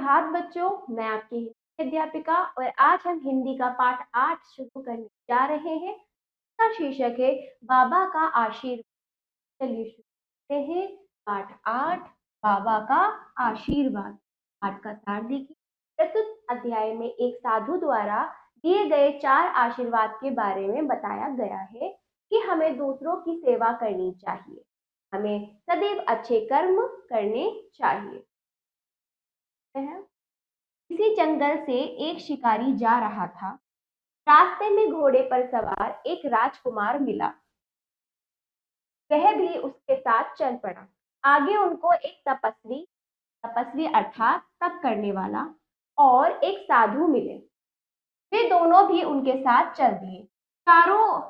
सुप्रभात बच्चों, मैं आपकी हिंदी अध्यापिका और आज हम हिंदी का पाठ 8 शुरू करने जा रहे हैं। इसका शीर्षक है बाबा का आशीर्वाद। चलिए शुरू करते हैं। पाठ 8 बाबा का आशीर्वाद। पाठ का सार देखिए। प्रस्तुत अध्याय में एक साधु द्वारा दिए गए 4 आशीर्वाद के बारे में बताया गया है कि हमें दूसरों की सेवा करनी चाहिए, हमें सदैव अच्छे कर्म करने चाहिए। किसी जंगल से एक शिकारी जा रहा था। रास्ते में घोड़े पर सवार एक राजकुमार मिला। वह भी उसके साथ चल पड़ा। आगे उनको एक तपस्वी अर्थात तप करने वाला और एक साधु मिले। वे दोनों भी उनके साथ चल दिए। चारों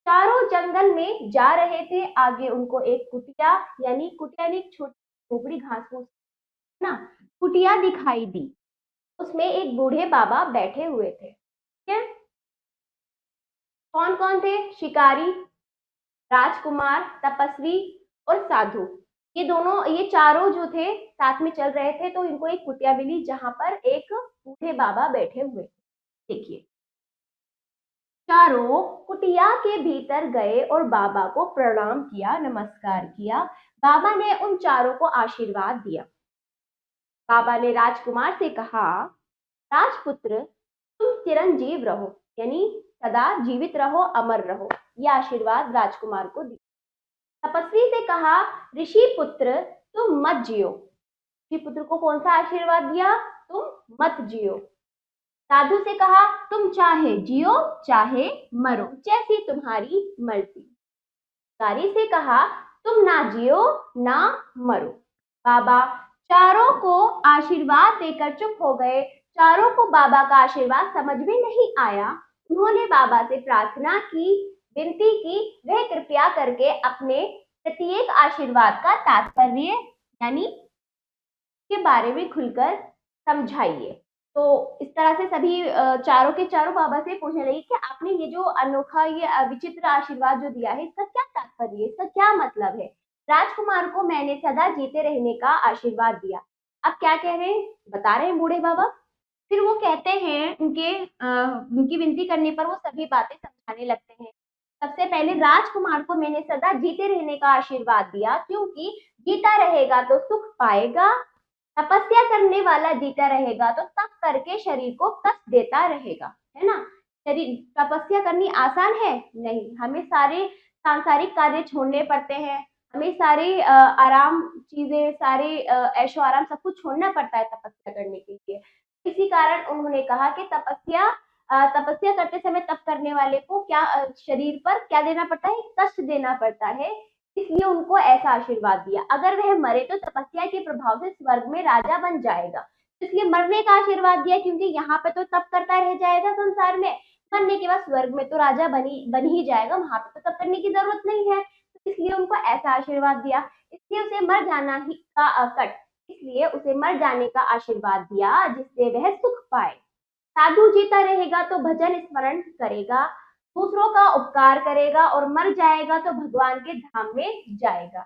चारों जंगल में जा रहे थे। आगे उनको एक कुटिया यानी एक छोटी झोपड़ी घास फूस ना कुटिया दिखाई दी। उसमें एक बूढ़े बाबा बैठे हुए थे। क्या कौन कौन थे? शिकारी, राजकुमार, तपस्वी और साधु। ये चारों जो थे साथ में चल रहे थे। तो इनको एक कुटिया मिली जहां पर एक बूढ़े बाबा बैठे हुए थे। देखिए, चारों कुटिया के भीतर गए और बाबा को प्रणाम किया, नमस्कार किया। बाबा ने उन चारों को आशीर्वाद दिया। बाबा ने राजकुमार से कहा, राजपुत्र, तुम चिरंजीव रहो, यानी सदा जीवित रहो, अमर रहो। यह आशीर्वाद राजकुमार को दिया। तपस्वी से कहा, ऋषि पुत्र, तुम मत जियो। ऋषि पुत्र को कौन सा आशीर्वाद दिया? तुम मत जियो। साधु से कहा, तुम चाहे जियो चाहे मरो, जैसी तुम्हारी मर्जी। शिकारी से कहा, तुम ना जियो ना मरो। बाबा चारों को आशीर्वाद देकर चुप हो गए। चारों को बाबा का आशीर्वाद समझ में नहीं आया। उन्होंने बाबा से प्रार्थना की, विनती की, वह कृपया करके अपने प्रत्येक आशीर्वाद का तात्पर्य यानी के बारे में खुलकर समझाइए। तो इस तरह से सभी चारों के चारों बाबा से पूछने लगी कि आपने ये जो अनोखा ये विचित्र आशीर्वाद जो दिया है, इसका क्या तात्पर्य है, इसका क्या मतलब है? राजकुमार को मैंने सदा जीते रहने का आशीर्वाद दिया। अब क्या कह रहे हैं, बता रहे हैं बूढ़े बाबा। फिर वो कहते हैं, उनकी विनती करने पर वो सभी बातें समझाने लगते हैं। सबसे पहले राजकुमार को मैंने सदा जीते रहने का आशीर्वाद दिया, क्योंकि जीता रहेगा तो सुख पाएगा। तपस्या करने वाला जीता रहेगा तो तप करके शरीर को कष्ट देता रहेगा, है ना। शरीर तपस्या करनी आसान है? नहीं, हमें सारे सांसारिक कार्य छोड़ने पड़ते हैं। हमें सारे आराम चीजें, सारे ऐशो आराम सब कुछ छोड़ना पड़ता है तपस्या करने के लिए। इसी कारण उन्होंने कहा कि तपस्या करते समय तप करने वाले को क्या शरीर पर क्या देना पड़ता है? कष्ट देना पड़ता है। इसलिए उनको ऐसा आशीर्वाद दिया। अगर वह मरे तो तपस्या के प्रभाव से स्वर्ग में राजा बन जाएगा। इसलिए मरने का आशीर्वाद दिया, क्योंकि यहाँ पे तो तप करता रह जाएगा संसार में। मरने के बाद स्वर्ग में तो राजा बन ही जाएगा, वहां पे तो तप करने की जरूरत नहीं है। तो इसलिए उनको ऐसा आशीर्वाद दिया। इसलिए उसे मर जाना ही का कट इसलिए उसे मर जाने का आशीर्वाद दिया, जिससे वह सुख पाए। साधु जीता रहेगा तो भजन स्मरण करेगा, दूसरों का उपकार करेगा और मर जाएगा तो भगवान के धाम में जाएगा।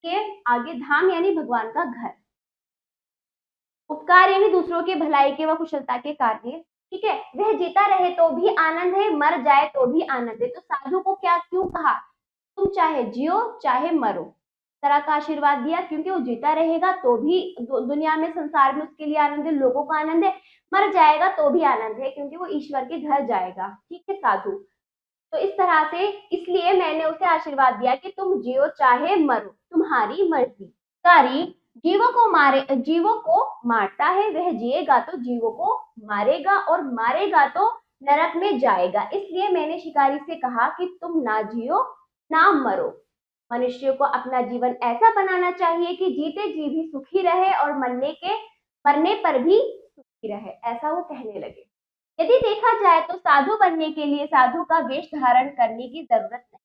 के आगे धाम यानी भगवान का घर। उपकार यानी दूसरों के भलाई के व कुशलता के कार्य। ठीक है, वह जीता रहे तो भी आनंद है, मर जाए तो भी आनंद है। तो साधु को क्या क्यों कहा? तुम चाहे जियो चाहे मरो, तरह का आशीर्वाद दिया, क्योंकि वो जीता रहेगा तो भी दुनिया में संसार में उसके लिए आनंद है, लोगों का आनंद है। मर जाएगा तो भी आनंद है, क्योंकि वो ईश्वर के घर जाएगा। ठीक है साधु। तो इस तरह से इसलिए मैंने उसे आशीर्वाद दिया कि तुम जियो चाहे मरो, तुम्हारी मर्जी। कारी जीवों को मारता है, वह जिएगा तो जीवों को मारेगा और मारेगा तो नरक में जाएगा। इसलिए मैंने शिकारी से कहा कि तुम ना जियो ना मरो। मनुष्य को अपना जीवन ऐसा बनाना चाहिए कि जीते जी भी सुखी रहे और मरने पर भी सुखी रहे, ऐसा वो कहने लगे। यदि देखा जाए तो साधु बनने के लिए साधु का वेश धारण करने की जरूरत नहीं।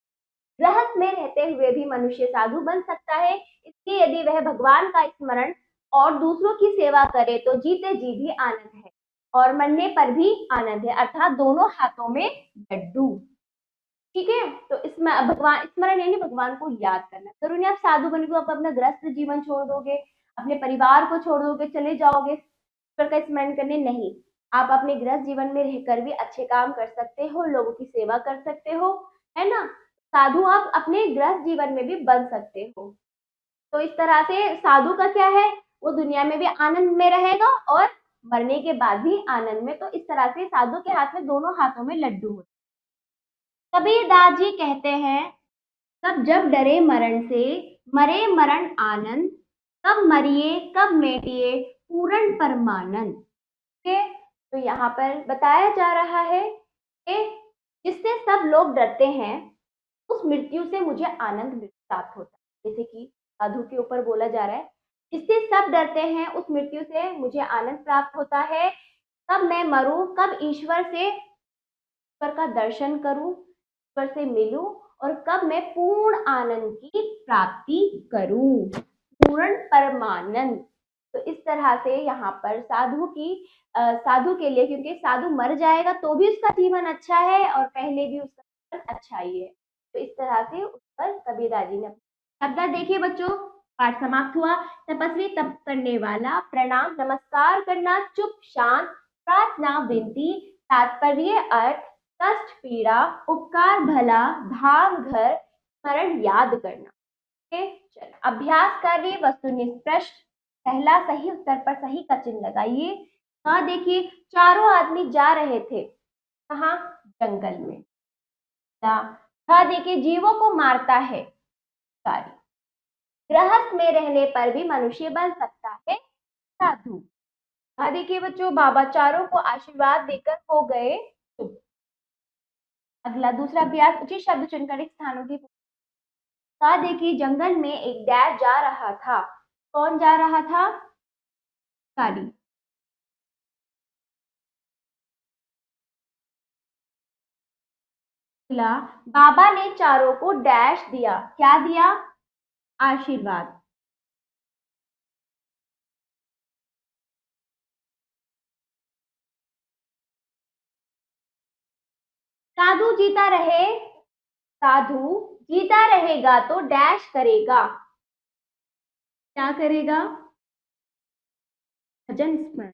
गृहस्थ में रहते हुए भी मनुष्य साधु बन सकता है। इसलिए यदि वह भगवान का स्मरण और दूसरों की सेवा करे तो जीते जी भी आनंद है और मरने पर भी आनंद है, अर्थात दोनों हाथों में लड्डू। ठीक है, तो इसमें भगवान स्मरण यानी भगवान को याद करना। जरूरी आप साधु बनोगे, आप अपना गृहस्थ जीवन छोड़ दोगे, अपने परिवार को छोड़ दोगे, चले जाओगे ईश्वर का स्मरण करने नहीं, आप अपने गृहस्थ जीवन में रहकर भी अच्छे काम कर सकते हो, लोगों की सेवा कर सकते हो, है ना। साधु आप अपने गृहस्थ जीवन में भी बन सकते हो। तो इस तरह से साधु का क्या है, वो दुनिया में भी आनंद में रहेगा और मरने के बाद भी आनंद में। तो इस तरह से साधु के हाथ में, दोनों हाथों में लड्डू होते। कबीरदास जी कहते हैं, सब जब डरे मरण से, मरे मरण आनंद, कब मरिए कब मेटिए पूर्ण परमानंद। ठीक है, तो यहाँ पर बताया जा रहा है कि जिससे सब लोग डरते हैं, उस मृत्यु से मुझे आनंद प्राप्त होता है। जैसे कि साधु के ऊपर बोला जा रहा है, जिससे सब डरते हैं उस मृत्यु से मुझे आनंद प्राप्त होता है। कब मैं मरूं, कब ईश्वर का दर्शन करूं, ईश्वर से मिलूं, और कब मैं पूर्ण आनंद की प्राप्ति करूं, पूर्ण परमानंद। तो इस तरह से यहाँ पर साधु के लिए, क्योंकि साधु मर जाएगा तो भी उसका जीवन अच्छा है और पहले भी उसका जीवन अच्छा ही है। तो इस तरह से उस पर कबीरदास जी ने शब्द। देखिए बच्चों, पाठ समाप्त हुआ। तपस्वी तप करने वाला, प्रणाम नमस्कार करना, चुप शांत, प्रार्थना विनती, तात्पर्य अर्थ, कष्ट पीड़ा, उपकार भला, धाम घर, स्मरण याद करना। चल अभ्यास कार्य, वस्तुनिष्ठ पहला सही उत्तर पर सही का चिन्ह लगाइए। हाँ देखिए, चारों आदमी जा रहे थे कहाँ, जंगल में। हाँ देखिए, जीवों को मारता है कार्य, गृहस्थ में रहने पर भी मनुष्य बन सकता है साधु। हाँ देखिए बच्चों, बाबा चारों को आशीर्वाद देकर हो गए चुप। अगला दूसरा अभ्यास, उचित शब्द चुनकर एक स्थानों की। हाँ देखिए, जंगल में एक डैड जा रहा था। कौन जा रहा था, कारी। बाबा ने चारों को डैश दिया, क्या दिया, आशीर्वाद। साधु जीता रहे, साधु जीता रहेगा तो डैश करेगा, क्या करेगा, भजन स्मरण।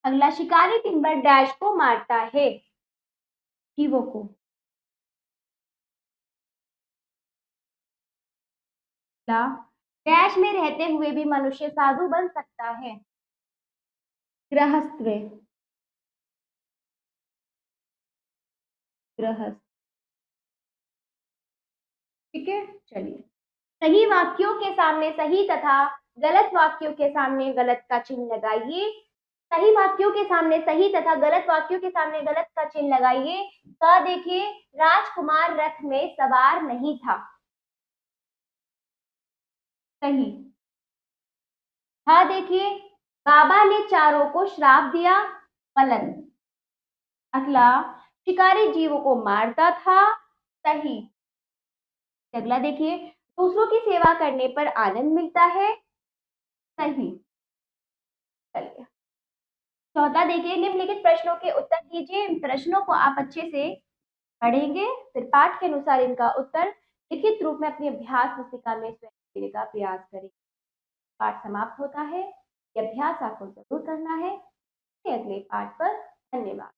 अगला, शिकारी टिम्बर डैश को मारता है, जीवों को। डैश में रहते हुए भी मनुष्य साधु बन सकता है, गृहस्थ में, गृहस्थ। ठीक है, चलिए। सही वाक्यों के सामने सही तथा गलत वाक्यों के सामने गलत का चिन्ह लगाइए। सही वाक्यों के सामने सही तथा गलत वाक्यों के सामने गलत का चिन्ह लगाइए। तो देखिए, राजकुमार रथ में सवार नहीं था, सही। हाँ देखिए, बाबा ने चारों को श्राप दिया, गलत। अगला, शिकारी जीवों को मारता था, सही। अगला देखिए, दूसरों की सेवा करने पर आनंद मिलता है, सही। चलिए, चौथा देखिए, निम्नलिखित प्रश्नों के उत्तर दीजिए। इन प्रश्नों को आप अच्छे से पढ़ेंगे, फिर पाठ के अनुसार इनका उत्तर लिखित रूप में अपनी अभ्यास पुस्तिका में स्वयं देने का प्रयास करें। पाठ समाप्त होता है। ये अभ्यास आपको जरूर करना है। अगले पाठ पर धन्यवाद।